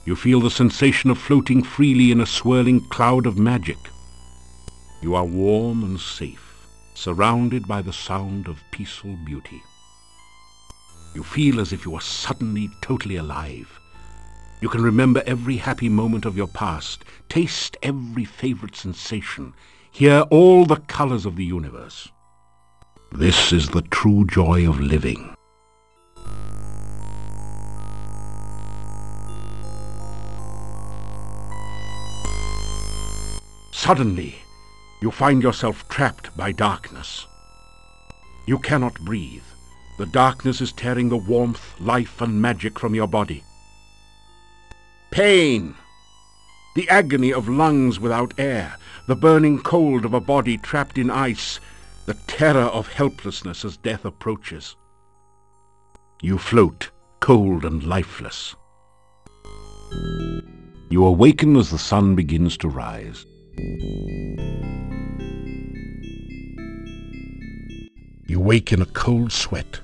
You feel the sensation of floating freely in a swirling cloud of magic. You are warm and safe, surrounded by the sound of peaceful beauty. You feel as if you are suddenly totally alive. You can remember every happy moment of your past, taste every favorite sensation, hear all the colors of the universe. This is the true joy of living. Suddenly, you find yourself trapped by darkness. You cannot breathe. The darkness is tearing the warmth, life, and magic from your body. Pain! The agony of lungs without air, the burning cold of a body trapped in ice, the terror of helplessness as death approaches. You float, cold and lifeless. You awaken as the sun begins to rise. You wake in a cold sweat.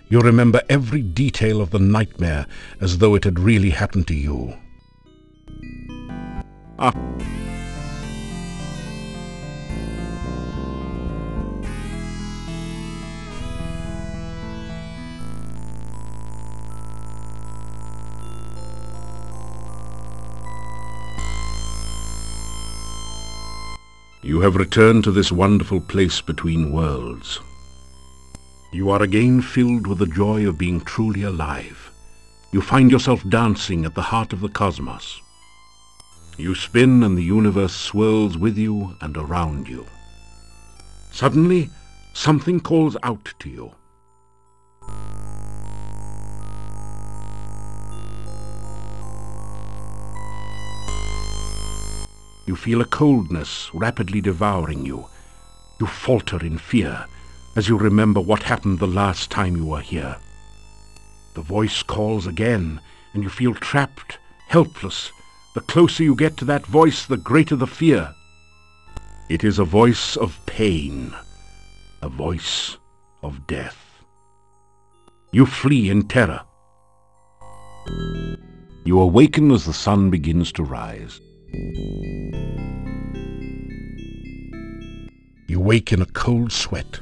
You remember every detail of the nightmare as though it had really happened to you. You have returned to this wonderful place between worlds. You are again filled with the joy of being truly alive. You find yourself dancing at the heart of the cosmos. You spin and the universe swirls with you and around you. Suddenly, something calls out to you. You feel a coldness rapidly devouring you. You falter in fear as you remember what happened the last time you were here. The voice calls again, and you feel trapped, helpless. The closer you get to that voice, the greater the fear. It is a voice of pain, a voice of death. You flee in terror. You awaken as the sun begins to rise. You wake in a cold sweat.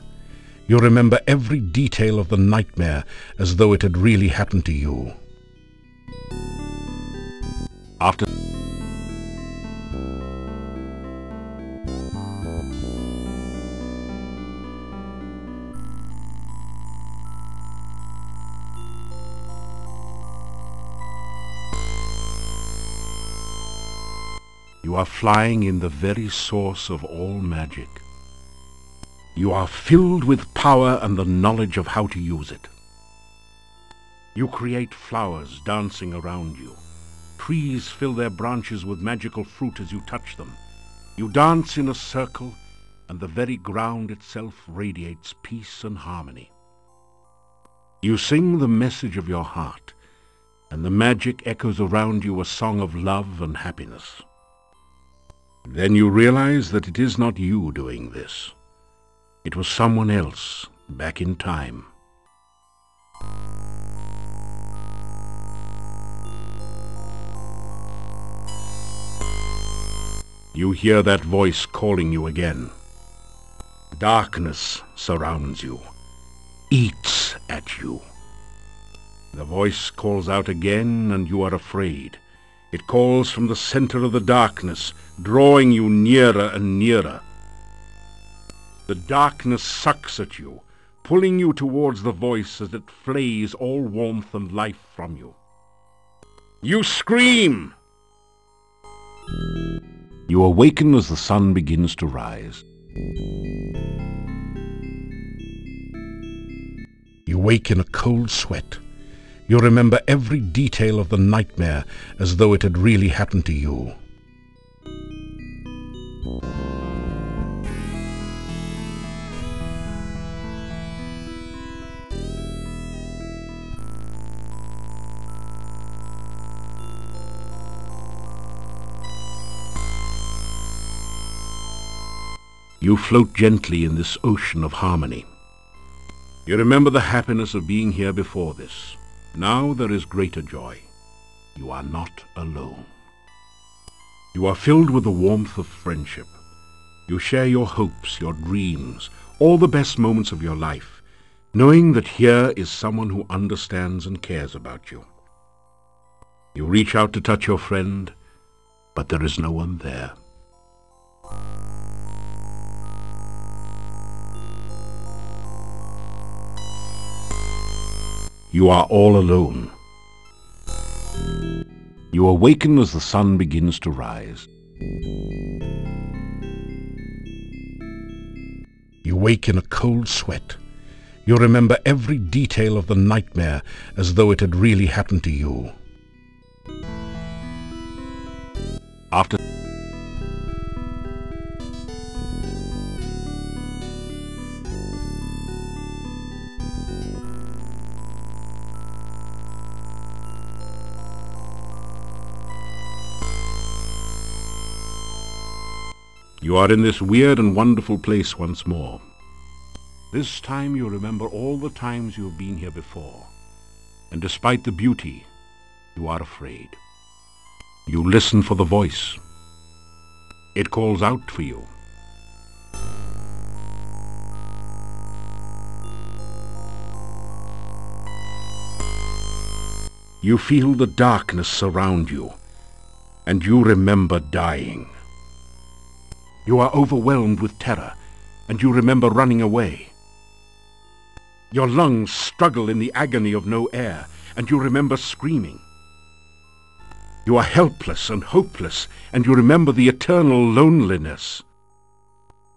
You remember every detail of the nightmare as though it had really happened to you. After you are flying in the very source of all magic. You are filled with power and the knowledge of how to use it. You create flowers dancing around you. Trees fill their branches with magical fruit as you touch them. You dance in a circle, and the very ground itself radiates peace and harmony. You sing the message of your heart, and the magic echoes around you a song of love and happiness. Then you realize that it is not you doing this. It was someone else, back in time. You hear that voice calling you again. Darkness surrounds you, eats at you. The voice calls out again, and you are afraid. It calls from the center of the darkness, drawing you nearer and nearer. The darkness sucks at you, pulling you towards the voice as it flays all warmth and life from you. You scream! You awaken as the sun begins to rise. You wake in a cold sweat. You remember every detail of the nightmare as though it had really happened to you. You float gently in this ocean of harmony. You remember the happiness of being here before this. Now there is greater joy. You are not alone. You are filled with the warmth of friendship. You share your hopes, your dreams, all the best moments of your life, knowing that here is someone who understands and cares about you. You reach out to touch your friend, but there is no one there. You are all alone. You awaken as the sun begins to rise. You wake in a cold sweat. You remember every detail of the nightmare as though it had really happened to you. After you are in this weird and wonderful place once more. This time you remember all the times you have been here before, and despite the beauty, you are afraid. You listen for the voice. It calls out for you. You feel the darkness surround you, and you remember dying. You are overwhelmed with terror, and you remember running away. Your lungs struggle in the agony of no air, and you remember screaming. You are helpless and hopeless, and you remember the eternal loneliness.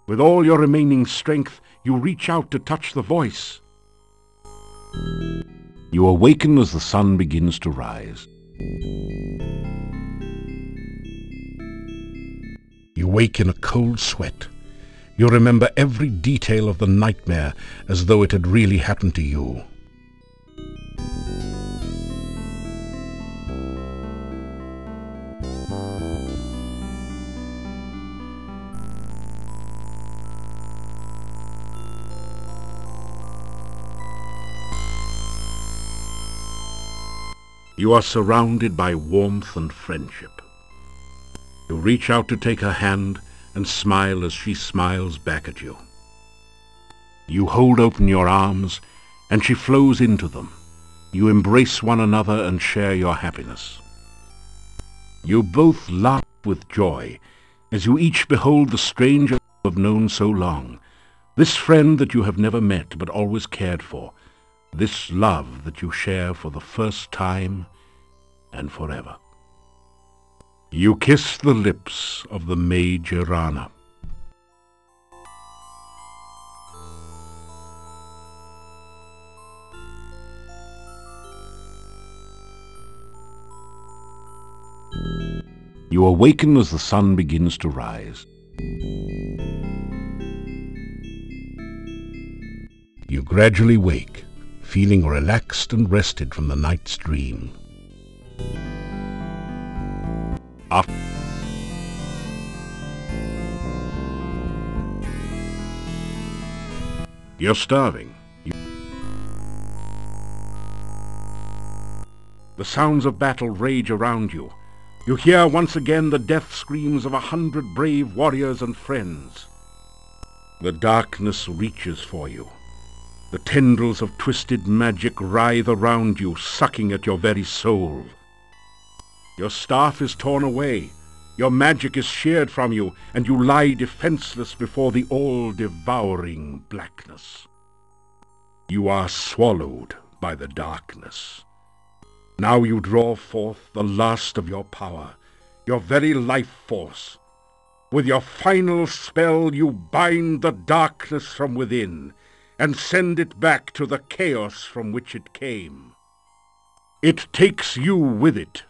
With all your remaining strength, you reach out to touch the voice. You awaken as the sun begins to rise. You wake in a cold sweat. You remember every detail of the nightmare as though it had really happened to you. You are surrounded by warmth and friendship. You reach out to take her hand and smile as she smiles back at you. You hold open your arms, and she flows into them. You embrace one another and share your happiness. You both laugh with joy as you each behold the stranger you have known so long, this friend that you have never met but always cared for, this love that you share for the first time and forever. You kiss the lips of the mage Erana. You awaken as the sun begins to rise. You gradually wake, feeling relaxed and rested from the night's dream. You're starving. The sounds of battle rage around you. You hear once again the death screams of 100 brave warriors and friends. The darkness reaches for you. The tendrils of twisted magic writhe around you, sucking at your very soul. Your staff is torn away. Your magic is sheared from you, and you lie defenseless before the all-devouring blackness. You are swallowed by the darkness. Now you draw forth the last of your power, your very life force. With your final spell, you bind the darkness from within and send it back to the chaos from which it came. It takes you with it.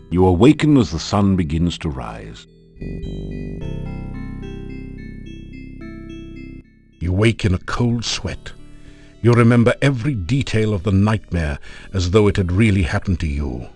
You awaken as the sun begins to rise. You wake in a cold sweat. You remember every detail of the nightmare as though it had really happened to you.